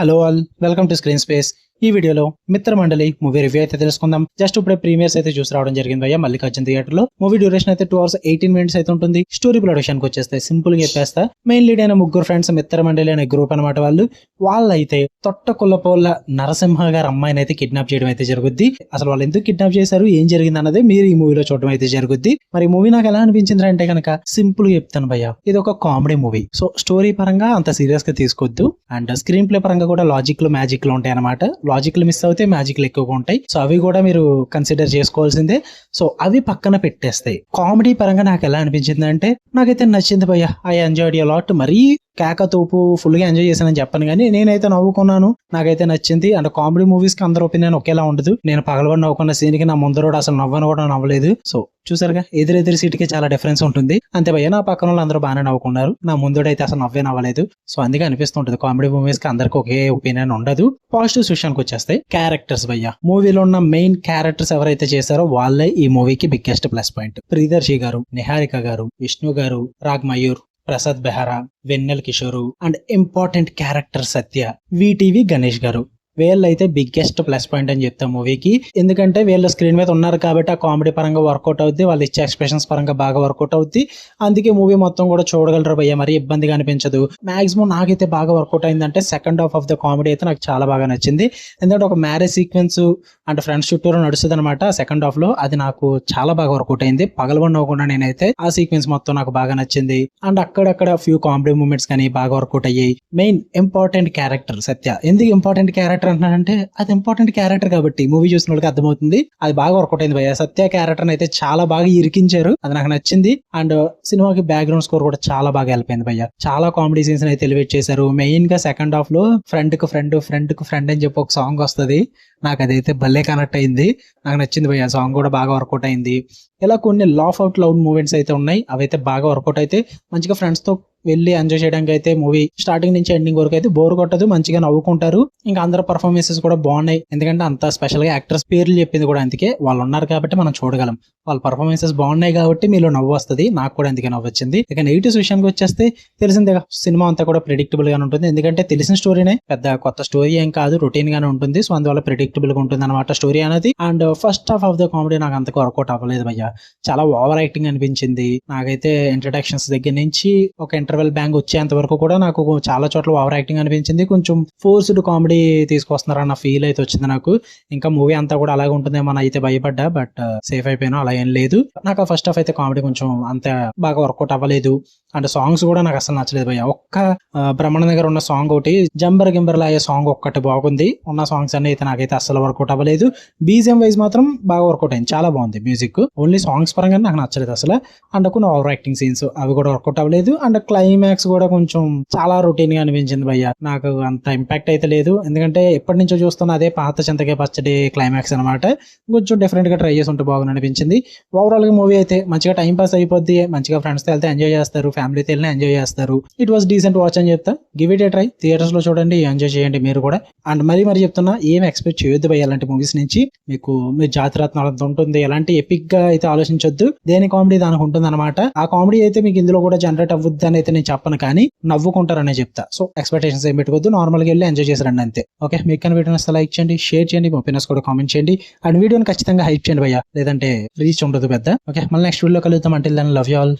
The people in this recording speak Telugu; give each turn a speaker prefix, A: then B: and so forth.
A: Hello all, welcome to screen space. ఈ వీడియోలో మిత్రమండలి మూవీ రివ్యూ అయితే తెలుసుకుందాం. జస్ట్ ఇప్పుడే ప్రీమియర్స్ అయితే చూసి రావడం జరిగింది భయ్య మల్లికార్జున థియేటర్ లో. మూవీ డ్యూరేషన్ అయితే 2 hours 18 minutes అయితే ఉంటుంది. స్టోరీ ప్రొడక్షన్ కి వచ్చేస్తే సింపుల్ గా చెప్పేస్తా. మెయిన్ లీడ్ అయిన ముగ్గురు ఫ్రెండ్స్ మిత్రమండలి అనే గ్రూప్ అనమాట. వాళ్ళైతే తొట్టకొల్లపోళ్ళ నరసింహ గారి అమ్మాయిని అయితే కిడ్నాప్ చేయడం అయితే జరుగుద్ది. అసలు వాళ్ళు ఎందుకు కిడ్నాప్ చేశారు, ఏం జరిగింది అన్నది మీరు ఈ మూవీలో చూడడం అయితే జరుగుద్ది. మరి మూవీ నాకు ఎలా అనిపించింది అంటే కనుక సింపుల్ గా చెప్తాను భయ్య, ఇది ఒక కామెడీ మూవీ. సో స్టోరీ పరంగా అంత సీరియస్ గా తీసుకోవద్దు, అండ్ స్క్రీన్ ప్లే పరంగా కూడా లాజిక్ లో మ్యాజిక్ లో ఉంటాయి అనమాట. లాజిక్ మిస్ అవుతే మ్యాజిక్ ఎక్కువగా ఉంటాయి. సో అవి కూడా మీరు కన్సిడర్ చేసుకోవాల్సిందే. సో అవి పక్కన పెట్టేస్తాయి. కామెడీ పరంగా నాకు ఎలా అనిపించింది అంటే నాకైతే నచ్చింది భయ్య. I enjoyed a lot. మరీ కేకతోపు ఫుల్ గా ఎంజాయ్ చేశానని చెప్పను కానీ నేనైతే నవ్వుకున్నాను, నాకైతే నచ్చింది. అండ్ కామెడీ మూవీస్ కి అందరి ఒపీనియన్ ఒకేలా ఉండదు. నేను పగలబడి నవ్వుకున్న సీన్ కి నా ముందరోడు అసలు నవ్వను కూడా నవ్వలేదు. సో చూసారుగా, ఎదురెదురు సీట్ కి చాలా డిఫరెన్స్ ఉంటుంది. అంతే భయ్య, నా పక్కన వాళ్ళు అందరూ బాగానే నవ్వుకున్నారు, నా ముందోడు అయితే అసలు నవ్వే నవ్వలేదు. సో అందుకే అనిపిస్తుంటది కామెడీ మూవీస్ కి అందరికి ఒకే ఒపీనియన్ ఉండదు. పాజిటివ్స్ విషయానికి వచ్చేస్తాయి. క్యారెక్టర్స్ భయ్య, మూవీలో ఉన్న మెయిన్ క్యారెక్టర్స్ ఎవరైతే చేశారో వాళ్ళే ఈ మూవీకి బిగ్గెస్ట్ ప్లస్ పాయింట్. ప్రియదర్శి గారు, నిహారిక గారు, విష్ణు గారు, Rag Mayur, Prasad Behara, Vennela Kishore and important character Satya, VTV Ganesh గారు. వీళ్ళైతే బిగ్గెస్ట్ ప్లస్ పాయింట్ అని చెప్తాం మూవీకి. ఎందుకంటే వీళ్ళు స్క్రీన్ మీద ఉన్నారు కాబట్టి ఆ కామెడీ పరంగా వర్కౌట్ అవుద్ది, వాళ్ళు ఇచ్చే ఎక్స్ప్రెషన్స్ పరంగా బాగా వర్కౌట్ అవుద్ది. అందుకే మూవీ మొత్తం కూడా చూడగలరు భయ్య, మరి ఇబ్బందిగా అనిపించదు. మాక్సిమం నాకైతే బాగా వర్కౌట్ అయిందంటే second half of the comedy అయితే నాకు చాలా బాగా నచ్చింది. ఎందుకంటే ఒక మ్యారేజ్ సీక్వెన్స్ అంటే ఫ్రెండ్స్ చుట్టూరు నడుస్తుంది అనమాట సెకండ్ హాఫ్ లో. అది నాకు చాలా బాగా వర్కౌట్ అయింది. పగలబడి నవ్వకుండా నేనైతే ఆ సీక్వెన్స్ మొత్తం నాకు బాగా నచ్చింది. అండ్ అక్కడక్కడ ఫ్యూ కామెడీ మూమెంట్స్ కానీ బాగా వర్కౌట్ అయ్యాయి. మెయిన్ ఇంపార్టెంట్ క్యారెక్టర్ సత్య. ఎందుకు ఇంపార్టెంట్ క్యారెక్టర్ అంటున్నానంటే అది ఇంపార్టెంట్ క్యారెక్టర్ కాబట్టి మూవీ చూసిన వాళ్ళకి అర్థమవుతుంది. అది బాగా వర్కౌట్ అయింది భయ్య. సత్య క్యారెక్టర్ అయితే చాలా బాగా ఇరికించారు, అది నాకు నచ్చింది. అండ్ సినిమాకి బ్యాక్గ్రౌండ్ స్కోర్ కూడా చాలా బాగా హెల్ప్ అయింది భయ్య. చాలా కామెడీ సీన్స్ అయితే ఎలివేట్ చేశారు. మెయిన్ గా సెకండ్ హాఫ్ లో ఫ్రెండ్ కు ఫ్రెండ్ అని చెప్పి ఒక సాంగ్ వస్తుంది. నాకు అదైతే భలే కనెక్ట్ అయింది, నాకు నచ్చింది భయ్య. సాంగ్ కూడా బాగా వర్కౌట్ అయింది. ఇలా కొన్ని లాఫ్ అవుట్ లౌడ్ మూమెంట్స్ అయితే ఉన్నాయి, అవైతే బాగా వర్కౌట్ అయితే మంచిగా ఫ్రెండ్స్ తో వెళ్ళి ఎంజాయ్ చేయడానికి అయితే మూవీ స్టార్టింగ్ నుంచి ఎండింగ్ వరకు అయితే బోర్ కొట్టదు, మంచిగా నవ్వుకుంటారు. ఇంకా అందరు పర్ఫార్మెన్సెస్ కూడా బాగున్నాయి. ఎందుకంటే అంత స్పెషల్ గా యాక్టర్స్ పేర్లు చెప్పింది కూడా అందుకే, వాళ్ళు ఉన్నారు కాబట్టి మనం చూడగలం. వాళ్ళ పర్ఫార్మెన్సెస్ బాగున్నాయి కాబట్టి మీలో నవ్వు వస్తుంది, నాకు కూడా అందుకే నవ్వు వచ్చింది. ఇక నెగిటివ్స్ విషయానికి వచ్చేస్తే తెలిసిందే, సినిమా అంతా కూడా ప్రెడిక్టబుల్ గానే ఉంటుంది. ఎందుకంటే తెలిసిన స్టోరీనే, పెద్ద కొత్త స్టోరీ ఏం కాదు, రొటీన్ గానే ఉంటుంది. సో అందువల్ల ప్రెడిక్టబుల్ గా ఉంటుంది అనమాట స్టోరీ అనేది. And first half of the comedy నాకు అంతకు వర్కౌట్ అవ్వలేదు భయ్య. చాలా ఓవర్ యాక్టింగ్ అనిపించింది నాకైతే. ఇంట్రడక్షన్స్ దగ్గర నుంచి ఒక ఇంటర్వెల్ బ్యాంగ్ వచ్చేంత వరకు కూడా నాకు చాలా చోట్ల ఓవర్ యాక్టింగ్ అనిపించింది. కొంచెం ఫోర్స్డ్ కామెడీ తీసుకొస్తున్నారు అన్న ఫీల్ అయితే వచ్చింది నాకు. ఇంకా మూవీ అంతా కూడా అలాగే ఉంటుందేమో అయితే భయపడ్డా, బట్ సేఫ్ అయిపోయినా, అలా ఏం లేదు. నాకు ఆ ఫస్ట్ హాఫ్ అయితే కామెడీ కొంచెం అంత బాగా వర్కౌట్ అవ్వలేదు. అండ్ సాంగ్స్ కూడా నాకు అసలు నచ్చలేదు భయ్య. ఒక్క బ్రహ్మణ దగ్గర ఉన్న సాంగ్ ఒకటి, జంబర్ గింబర్లా అయ్యే సాంగ్ ఒక్కటి బాగుంది. ఉన్న సాంగ్స్ అన్ని అయితే నాకైతే అసలు వర్కౌట్ అవ్వలేదు. బీజిఎం వైజ్ మాత్రం బాగా వర్కౌట్ అయింది, చాలా బాగుంది మ్యూజిక్. ఓన్లీ సాంగ్స్ పరంగా నాకు నచ్చలేదు అసలు. అండ్ కొన్ని ఓవర్ యాక్టింగ్ సీన్స్ అవి కూడా వర్కౌట్ అవ్వలేదు. అండ్ క్లైమాక్స్ కూడా కొంచెం చాలా రొటీన్ గా అనిపించింది భయ్య. నాకు అంత ఇంపాక్ట్ అయితే లేదు, ఎందుకంటే ఎప్పటి నుంచో చూస్తున్న అదే పాత చింతకాయ పచ్చడి క్లైమాక్స్ అనమాట. కొంచెం డిఫరెంట్ గా ట్రై చేసి ఉంటే బాగుంది అనిపించింది. ఓవరాల్ గా మూవీ అయితే మంచిగా టైం పాస్ అయిపోద్ది, మంచిగా ఫ్రెండ్స్ తో వెళ్తే ఎంజాయ్ చేస్తారు, ఫ్యామిలీతో వెళ్ళినా ఎంజాయ్ చేస్తారు. ఇట్ వాస్ డీసెంట్ వాచ్ అని చెప్తా. Give it A try, theatres లో చూడండి, ఎంజాయ్ చేయండి మీరు కూడా. అండ్ మరి చెప్తున్నా, ఏం ఎక్స్పెక్ట్ చేయొద్దు భయ్య అలాంటి మూవీస్ నుంచి. మీరు జాతిరత్నాలు అంత ఉంటుంది, ఎలాంటి ఎపిక్ గా అయితే ఆలోచించొద్దు. దేని కామెడీ దానికి ఉంటుంది అనమాట. ఆ కామెడీ అయితే మీకు ఇందులో కూడా జనరేట్ అవ్వద్దు అని అయితే నేను చెప్పను, కానీ నవ్వుకుంటారనే చెప్తా. సో ఎక్స్పెక్టేషన్స్ ఏం పెట్టుకోవద్దు, నార్మల్ గా వెళ్ళి ఎంజాయ్ చేసారండి అంతే. ఓకే, మీకు కానీ వీడియో నచ్చితే లైక్ చేయండి, షేర్ చేయండి, మీ ఒపీనియన్స్ కూడా కామెంట్ చేయండి. అండ్ వీడియోని ఖచ్చితంగా హైప్ చేయండి భయ్య, లేదంటే రీచ్ ఉండదు పెద్ద. ఓకే, మళ్ళీ నెక్స్ట్ వీడియో కలుద్దాం. Until then love you all.